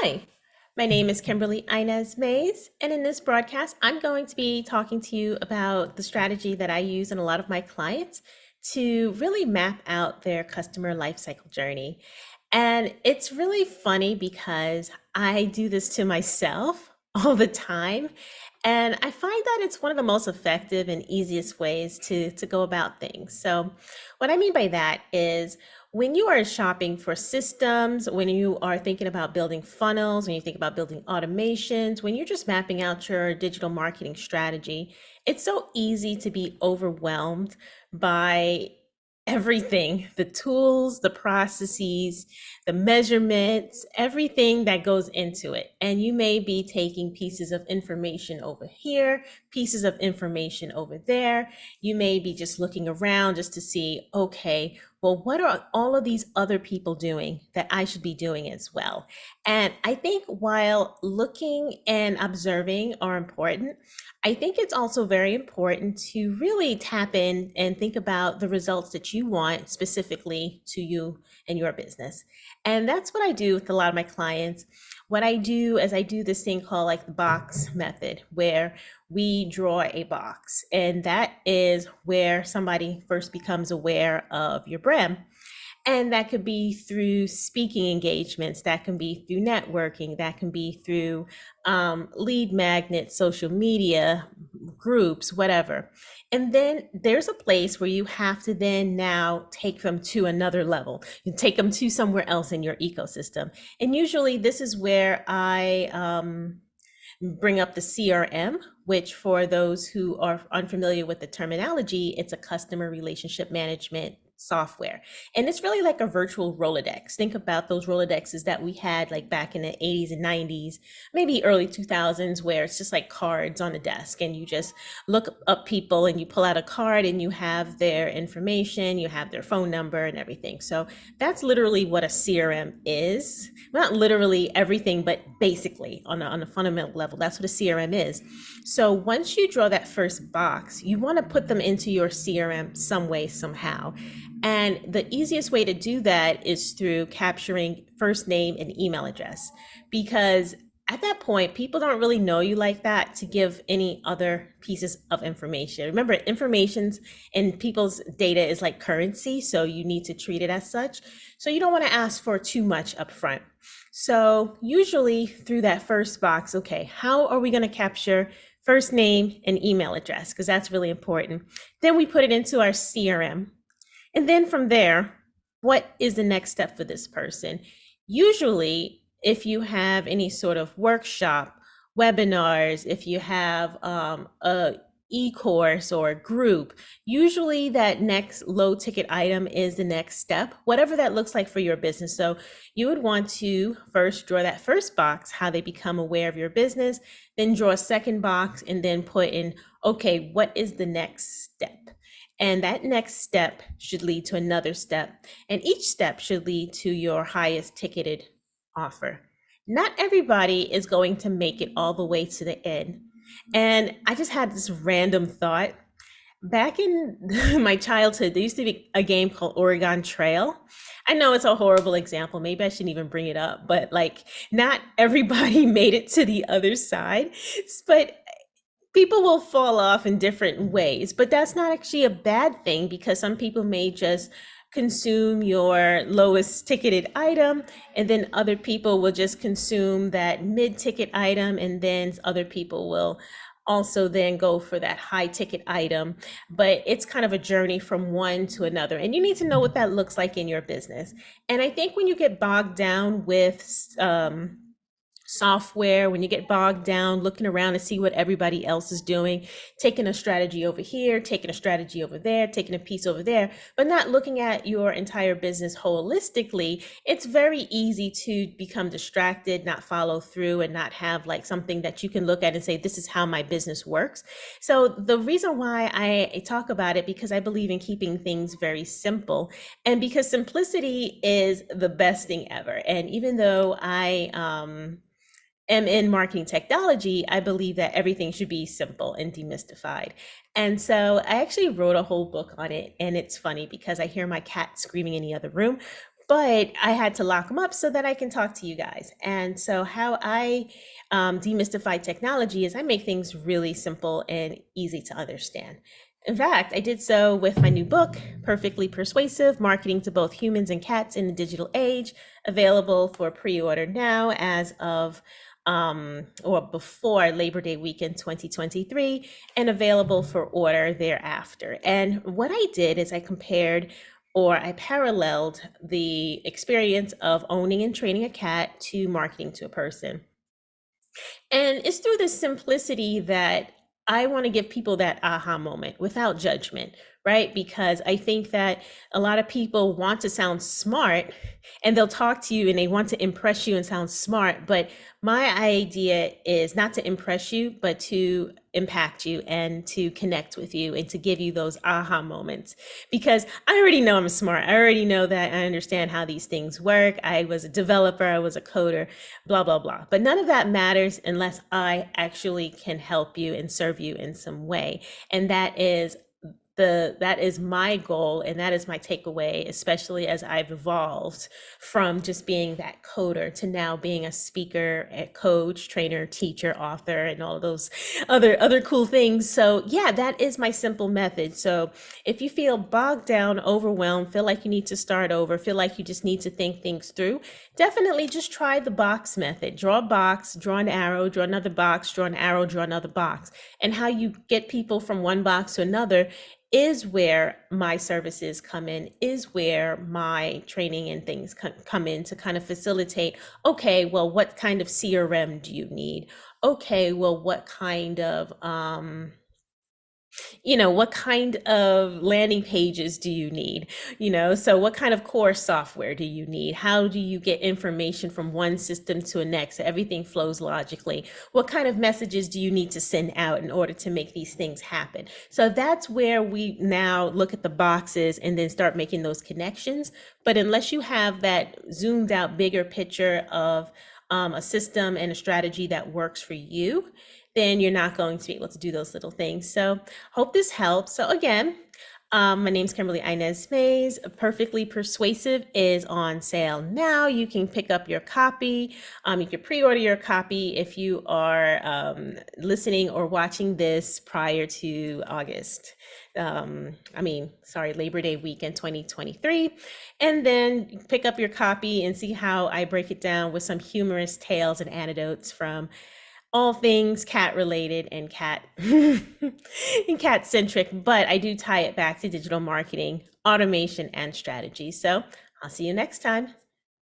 Hi, my name is Kimberly Inez Mays, and in this broadcast, I'm going to be talking to you about the strategy that I use in a lot of my clients to really map out their customer lifecycle journey. And it's really funny because I do this to myself all the time. And I find that it's one of the most effective and easiest ways to go about things. So, what I mean by that is when you are shopping for systems, when you are thinking about building funnels, when you think about building automations, when you're just mapping out your digital marketing strategy, it's so easy to be overwhelmed by everything, the tools, the processes, the measurements, everything that goes into it. And you may be taking pieces of information over here, pieces of information over there. You may be just looking around just to see, okay, well, what are all of these other people doing that I should be doing as well? And I think while looking and observing are important, I think it's also very important to really tap in and think about the results that you want specifically to you and your business. And that's what I do with a lot of my clients. What I do is I do this thing called like the box method, where we draw a box. And that is where somebody first becomes aware of your brand. And that could be through speaking engagements, that can be through networking, that can be through lead magnets, social media, groups, whatever. And then there's a place where you have to then now take them to another level. You take them to somewhere else in your ecosystem. And usually this is where I bring up the CRM, which for those who are unfamiliar with the terminology, it's a customer relationship management software. And it's really like a virtual Rolodex. Think about those Rolodexes that we had like back in the 80s and 90s, maybe early 2000s, where it's just like cards on a desk and you just look up people and you pull out a card and you have their information, you have their phone number and everything. So that's literally what a CRM is. Not literally everything, but basically on a fundamental level, that's what a CRM is. So once you draw that first box, you want to put them into your CRM some way, somehow. And the easiest way to do that is through capturing first name and email address, because at that point, people don't really know you like that to give any other pieces of information. Remember, information's and people's data is like currency, so you need to treat it as such. So you don't want to ask for too much upfront. So usually through that first box, okay, how are we going to capture first name and email address? Because that's really important. Then we put it into our CRM. And then from there, what is the next step for this person? Usually, if you have any sort of workshop, webinars, if you have a e-course or a group, usually that next low ticket item is the next step, whatever that looks like for your business. So you would want to first draw that first box, how they become aware of your business, then draw a second box and then put in, okay, what is the next step? And that next step should lead to another step. And each step should lead to your highest ticketed offer. Not everybody is going to make it all the way to the end. And I just had this random thought. Back in my childhood, there used to be a game called Oregon Trail. I know it's a horrible example. Maybe I shouldn't even bring it up, but like not everybody made it to the other side. But people will fall off in different ways, but that's not actually a bad thing, because some people may just consume your lowest ticketed item, and then other people will just consume that mid ticket item, and then other people will also then go for that high ticket item. But it's kind of a journey from one to another, and you need to know what that looks like in your business. And I think when you get bogged down with software, when you get bogged down looking around to see what everybody else is doing, taking a strategy over here, taking a strategy over there, taking a piece over there, but not looking at your entire business holistically, it's very easy to become distracted, not follow through, and not have like something that you can look at and say, this is how my business works. So the reason why I talk about it, because I believe in keeping things very simple, and because simplicity is the best thing ever. And even though I am in marketing technology, I believe that everything should be simple and demystified. And so I actually wrote a whole book on it. And it's funny because I hear my cat screaming in the other room. but I had to lock them up so that I can talk to you guys. And so, how I demystify technology is I make things really simple and easy to understand. In fact, I did so with my new book, Perfectly Persuasive: Marketing to Both Humans and Cats in the Digital Age, available for pre order now as of or before Labor Day weekend 2023, and available for order thereafter. And what I did is I compared or I paralleled the experience of owning and training a cat to marketing to a person. And it's through this simplicity that I want to give people that aha moment without judgment, right? Because I think that a lot of people want to sound smart and they'll talk to you and they want to impress you and sound smart. But my idea is not to impress you, but to impact you and to connect with you and to give you those aha moments. Because I already know I'm smart. I already know that I understand how these things work. I was a developer, I was a coder, blah, blah, blah. But none of that matters unless I actually can help you and serve you in some way. And that is my goal, and that is my takeaway, especially as I've evolved from just being that coder to now being a speaker, a coach, trainer, teacher, author, and all of those other cool things. So yeah, that is my simple method. So if you feel bogged down, overwhelmed, feel like you need to start over, feel like you just need to think things through, definitely just try the box method. Draw a box, draw an arrow, draw another box, draw an arrow, draw another box. And how you get people from one box to another is where my services come in, is where my training and things come in to kind of facilitate. Okay, well, what kind of CRM do you need? Okay, well, what kind of what kind of landing pages do you need? So what kind of core software do you need? How do you get information from one system to a next so everything flows logically? What kind of messages do you need to send out in order to make these things happen? So that's where we now look at the boxes and then start making those connections. But unless you have that zoomed out bigger picture of a system and a strategy that works for you, then you're not going to be able to do those little things. So hope this helps. So again, my name's Kimberly Inez Mays. Perfectly Persuasive is on sale now. You can pick up your copy. You can pre-order your copy if you are listening or watching this prior to August. Labor Day weekend 2023. And then pick up your copy and see how I break it down with some humorous tales and anecdotes from all things cat related and cat and cat centric, but I do tie it back to digital marketing, automation, and strategy. So I'll see you next time.